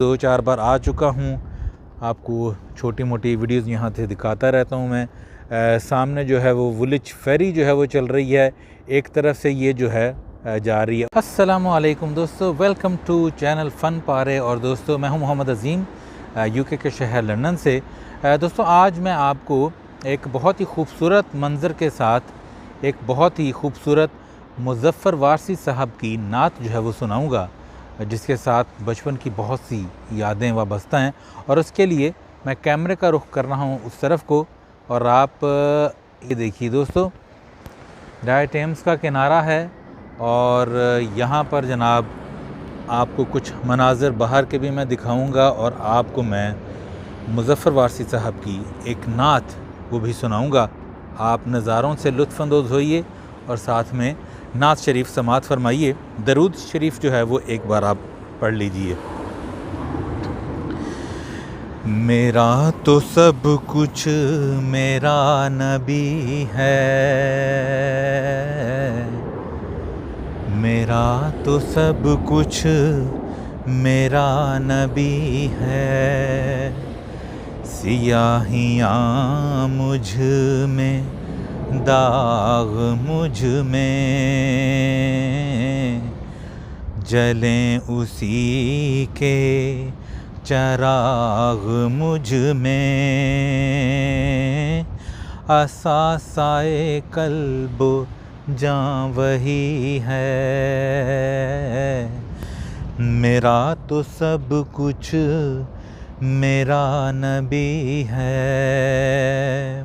दो चार बार आ चुका हूँ। आपको छोटी मोटी वीडियोज़ यहाँ से दिखाता रहता हूँ मैं। सामने जो है वो वुलिच फेरी जो है वो चल रही है, एक तरफ से ये जो है जा रही है। अस्सलामु अलैकुम दोस्तों, वेलकम टू चैनल फ़न पारे। और दोस्तों मैं हूँ मोहम्मद अज़ीम, यूके के शहर लंदन से। दोस्तों आज मैं आपको एक बहुत ही खूबसूरत मंज़र के साथ एक बहुत ही खूबसूरत मुज़फ़्फ़र वारसी साहब की नात जो है वो सुनाऊँगा, जिसके साथ बचपन की बहुत सी यादें वाबस्ता हैं। और उसके लिए मैं कैमरे का रुख कर रहा हूँ उस तरफ को, और आप ये देखिए दोस्तों, डाय टेम्स का किनारा है। और यहाँ पर जनाब आपको कुछ मनाज़र बाहर के भी मैं दिखाऊंगा, और आपको मैं मुज़फ़्फ़र वारसी साहब की एक नात वो भी सुनाऊंगा। आप नज़ारों से लुत्फ़अंदोज़ होइए और साथ में नात शरीफ समात फरमाइए। दरूद शरीफ जो है वो एक बार आप पढ़ लीजिए। मेरा तो सब कुछ मेरा नबी है, मेरा तो सब कुछ मेरा नबी है। सियाहियाँ मुझ में, दाग मुझ में, जलें उसी के चराग मुझ में। असासाए कल्बो जां वही है, मेरा तो सब कुछ मेरा नबी है।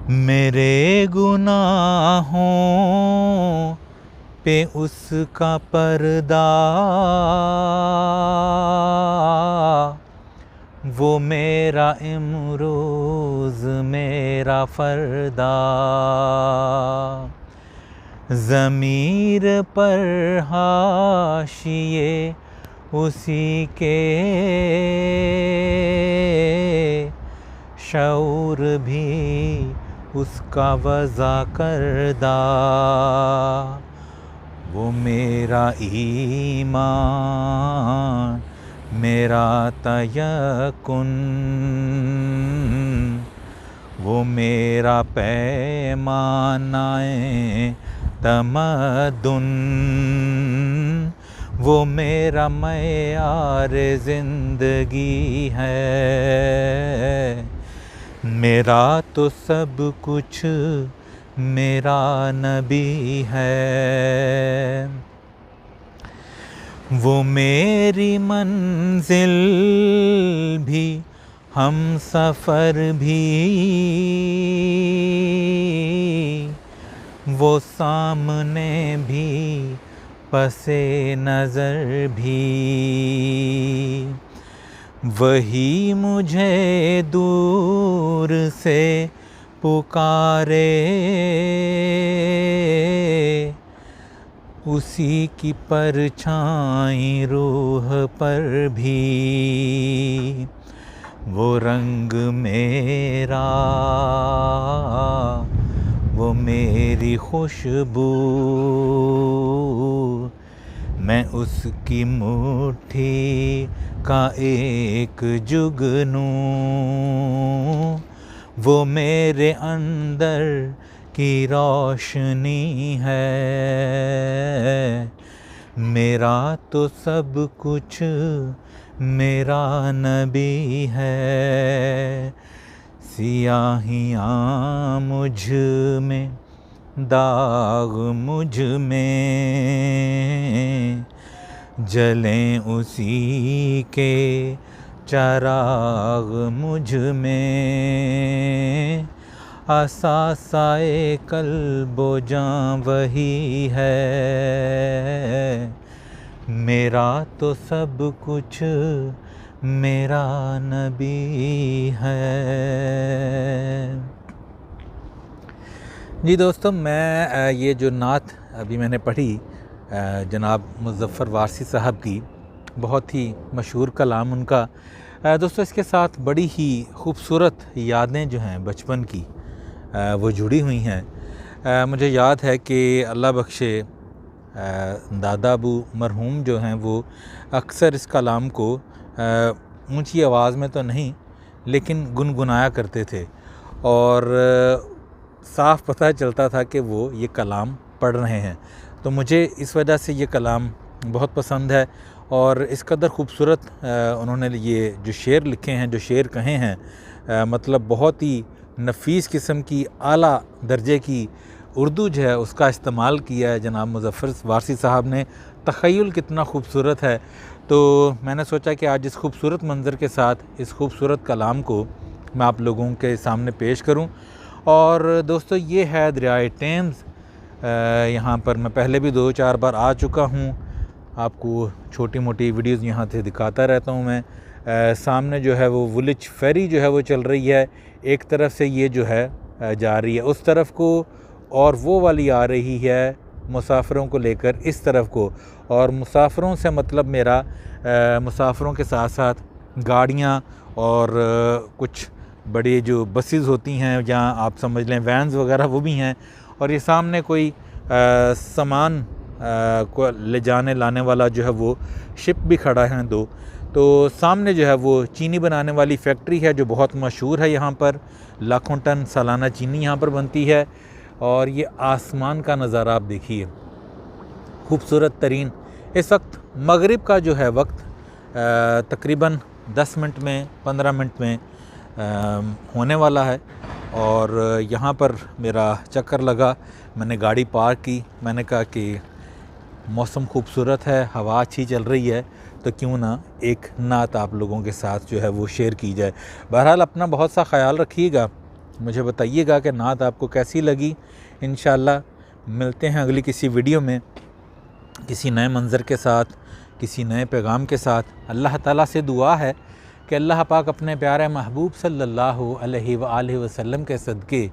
मेरे गुनाहों पे उसका पर्दा, वो मेरा इमरोज़ मेरा फ़रदा। ज़मीर पर हाशिए उसी के, शऊर भी उसका वज़ा करदा। वो मेरा ईमान मेरा तयक्कुन, वो मेरा पैमानाए तमद्दुन, वो मेरा मयारे ज़िंदगी है। मेरा तो सब कुछ मेरा नबी है। वो मेरी मंजिल भी, हम सफ़र भी, वो सामने भी, पसे नज़र भी। वही मुझे दूर से पुकारे, उसी की परछाई रूह पर भी। वो रंग मेरा, वो मेरी खुशबू, मैं उसकी मुट्ठी का एक जुगनू। वो मेरे अंदर की रोशनी है, मेरा तो सब कुछ मेरा नबी है। सियाहियाँ मुझ में, दाग मुझ में, जलें उसी के चराग मुझ में। असासाए कल्बो जां वही है, मेरा तो सब कुछ मेरा नबी है। जी दोस्तों, मैं ये जो नात अभी मैंने पढ़ी जनाब मुज़फ़्फ़र वारसी साहब की, बहुत ही मशहूर कलाम उनका। दोस्तों इसके साथ बड़ी ही खूबसूरत यादें जो हैं बचपन की वो जुड़ी हुई हैं। मुझे याद है कि अल्लाह बख्शे दादा अबू मरहूम जो हैं वो अक्सर इस कलाम को ऊंची आवाज़ में तो नहीं लेकिन गुनगुनाया करते थे और साफ़ पता चलता था कि वो ये कलाम पढ़ रहे हैं। तो मुझे इस वजह से ये कलाम बहुत पसंद है और इस कदर ख़ूबसूरत उन्होंने ये जो शेर लिखे हैं, जो शेर कहे हैं, मतलब बहुत ही नफीस किस्म की आला दर्जे की उर्दू जो है उसका इस्तेमाल किया है जनाब मुज़फ़्फ़र वारसी साहब ने। तख़य्युल कितना खूबसूरत है। तो मैंने सोचा कि आज इस खूबसूरत मंज़र के साथ इस खूबसूरत कलाम को मैं आप लोगों के सामने पेश करूं। और दोस्तों ये है दरियाए टेम्स। यहाँ पर मैं पहले भी 2-4 बार आ चुका हूँ। आपको छोटी मोटी वीडियोज़ यहाँ से दिखाता रहता हूँ मैं। सामने जो है वो वुलिच फेरी जो है वो चल रही है। एक तरफ से ये जो है जा रही है उस तरफ को और वो वाली आ रही है मुसाफिरों को लेकर इस तरफ को। और मुसाफिरों से मतलब मेरा मुसाफिरों के साथ साथ गाड़ियाँ और कुछ बड़ी जो बसेस होती हैं, जहाँ आप समझ लें वैन्स वगैरह, वो भी हैं। और ये सामने कोई सामान को ले जाने लाने वाला जो है वो शिप भी खड़ा है 2। तो सामने जो है वो चीनी बनाने वाली फैक्ट्री है जो बहुत मशहूर है। यहाँ पर लाखों टन सालाना चीनी यहाँ पर बनती है। और ये आसमान का नज़ारा आप देखिए, खूबसूरत तरीन। इस वक्त मगरिब का जो है वक्त तकरीबन 10 मिनट में 15 मिनट में होने वाला है। और यहाँ पर मेरा चक्कर लगा, मैंने गाड़ी पार्क की। मैंने कहा कि मौसम खूबसूरत है, हवा अच्छी चल रही है, तो क्यों ना एक नात आप लोगों के साथ जो है वो शेयर की जाए। बहरहाल अपना बहुत सा ख्याल रखिएगा, मुझे बताइएगा कि नात आपको कैसी लगी। इंशाल्लाह मिलते हैं अगली किसी वीडियो में, किसी नए मंज़र के साथ, किसी नए पैगाम के साथ। अल्लाह ताला से दुआ है कि अल्लाह पाक अपने प्यारे महबूब सल्लल्लाहु अलैहि वालैहि वसल्लम के सदक़े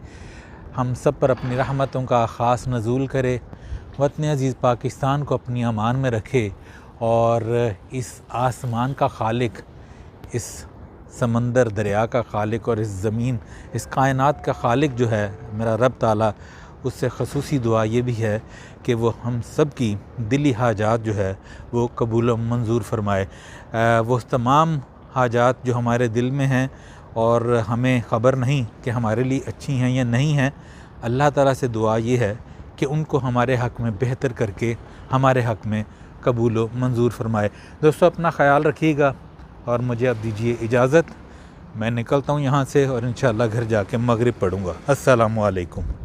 हम सब पर अपनी रहमतों का ख़ास नज़ूल करे, वतन अज़ीज़ पाकिस्तान को अपनी अमान में रखे और इस आसमान का खालिक, इस समंदर दरिया का खालिक और इस ज़मीन, इस कायनात का खालिक जो है मेरा रब ताला, उससे ख़ुसूसी दुआ ये भी है कि वो हम सब की दिली हाजात जो है वो कबूल व मंजूर फरमाए। वो तमाम हाजात जो हमारे दिल में हैं और हमें ख़बर नहीं कि हमारे लिए अच्छी हैं या नहीं हैं, अल्लाह ताला से दुआ ये है कि उनको हमारे हक़ में बेहतर करके हमारे हक़ में कबूल व मंजूर फरमाए। दोस्तों अपना ख़याल रखिएगा और मुझे अब दीजिए इजाज़त। मैं निकलता हूँ यहाँ से और इंशाअल्लाह घर जाके मगरिब पढ़ूँगा। अस्सलामु अलैकुम।